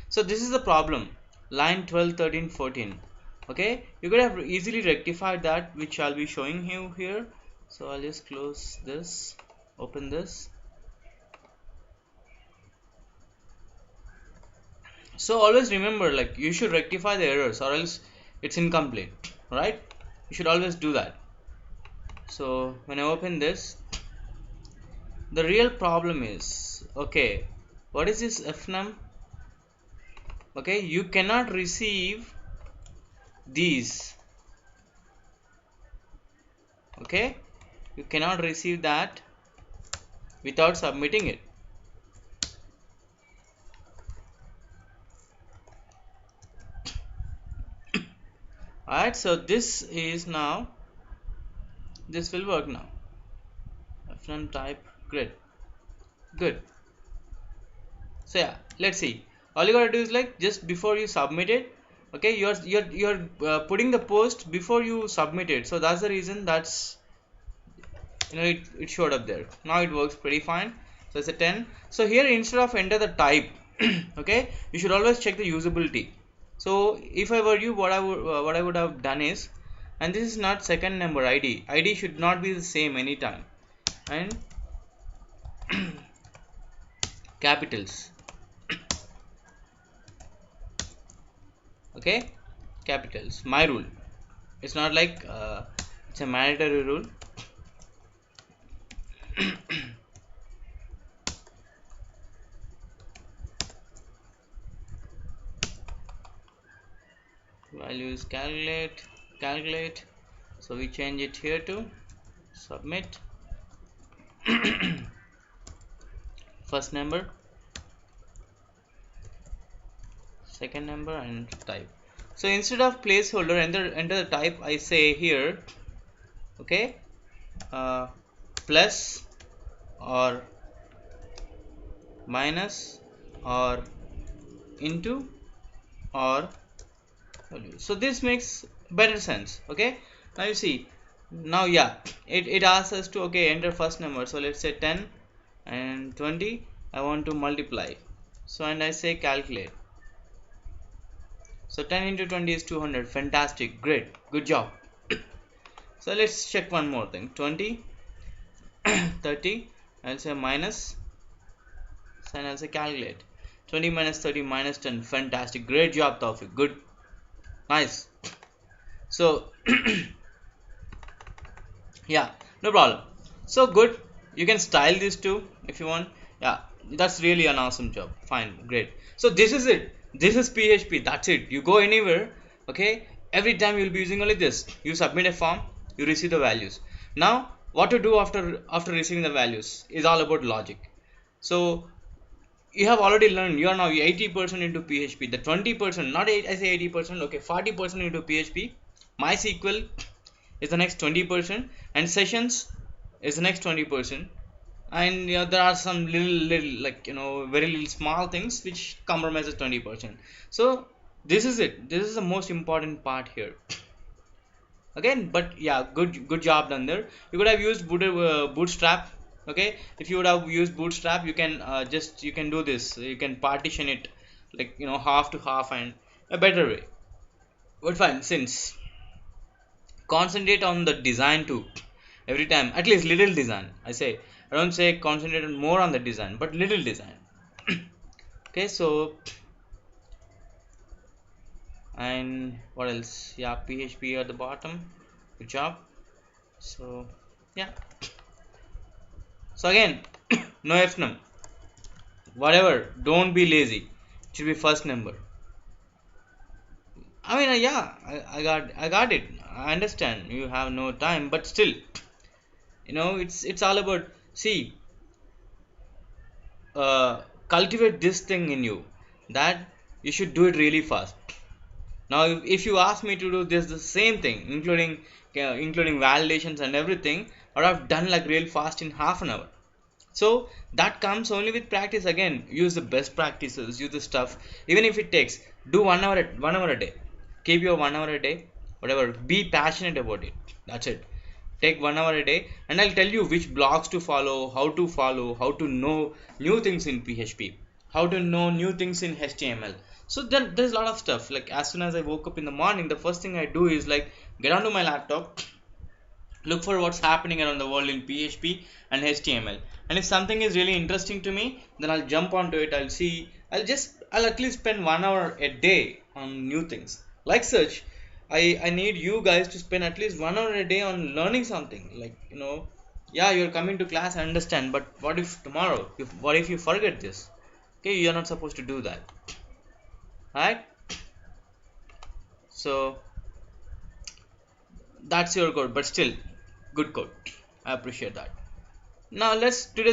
So this is the problem, line 12, 13, 14. Okay, you could have easily rectified that, which I'll be showing you here. So I'll just close this, open this. So always remember, like, you should rectify the errors or else it's incomplete, right? You should always do that. So when I open this, the real problem is, okay, what is this fnum? Okay, you cannot receive these. Okay, you cannot receive that without submitting it. Alright, so this is now, this will work now. Fnum type grid. Good. So yeah, let's see. All you gotta do is, like, just before you submit it, okay, you're putting the post before you submit it. So that's the reason that's, it showed up there. Now it works pretty fine. So it's a 10. So here, instead of enter the type, okay, you should always check the usability. So if I were you, what I would have done is, and this is not second number ID. ID should not be the same anytime, and capitals. Okay, capitals. My rule. It's not like it's a mandatory rule. Value is calculate. So we change it here to submit. First number, second number, and type. So instead of placeholder, enter the type. I say here, okay, plus or minus or into or value. So this makes better sense. Okay, now you see, now yeah, it asks us to, okay, enter first number. So let's say 10 and 20. I want to multiply, so, and I say calculate. So 10 into 20 is 200. Fantastic, great, good job. So let's check one more thing. 20, 30. I'll say minus, and I'll say calculate. 20 minus 30 minus 10. Fantastic, great job, Thoufiq. Good, nice. So yeah, no problem. So good, you can style this too if you want. Yeah, that's really an awesome job. Fine, great. So this is it. This is PHP. That's it. You go anywhere, okay, every time you'll be using only this. You submit a form, you receive the values. Now what to do after receiving the values is all about logic. So you have already learned, you are now 80% into PHP. The 20%, not 8, I say 80%, okay, 40% into PHP. MySQL is the next 20%, and sessions is the next 20%. And there are some little, like, very little small things which compromises 20%. So this is it. This is the most important part here. Again, but yeah, good job done there. You could have used bootstrap. Okay, if you would have used bootstrap, you can you can do this. You can partition it, like, half to half, and a better way. But fine, since concentrate on the design too, every time, at least little design. I don't say concentrate more on the design, but little design. Okay, so, and what else? Yeah, PHP at the bottom. Good job. So yeah, so again, no fnum, whatever, don't be lazy, it should be first number. I mean, yeah, I got it. I understand you have no time, but still, it's all about, see, cultivate this thing in you, that you should do it really fast. Now if you ask me to do this the same thing, including validations and everything, I would have done like real fast in half an hour. So that comes only with practice. Again, use the best practices, use the stuff. Even if it takes, do 1 hour a day. Keep your 1 hour a day, whatever. Be passionate about it. That's it. Take 1 hour a day, and I'll tell you which blogs to follow, how to know new things in PHP, how to know new things in HTML. So then there's a lot of stuff. Like as soon as I woke up in the morning, the first thing I do is like get onto my laptop, look for what's happening around the world in PHP and HTML. And if something is really interesting to me, then I'll jump onto it. I'll see. I'll at least spend 1 hour a day on new things. Like such, I need you guys to spend at least 1 hour a day on learning something. Like yeah, you're coming to class, I understand, but what if tomorrow? What if you forget this? Okay, you're not supposed to do that, right? So that's your code, but still, good code. I appreciate that. Now let's today's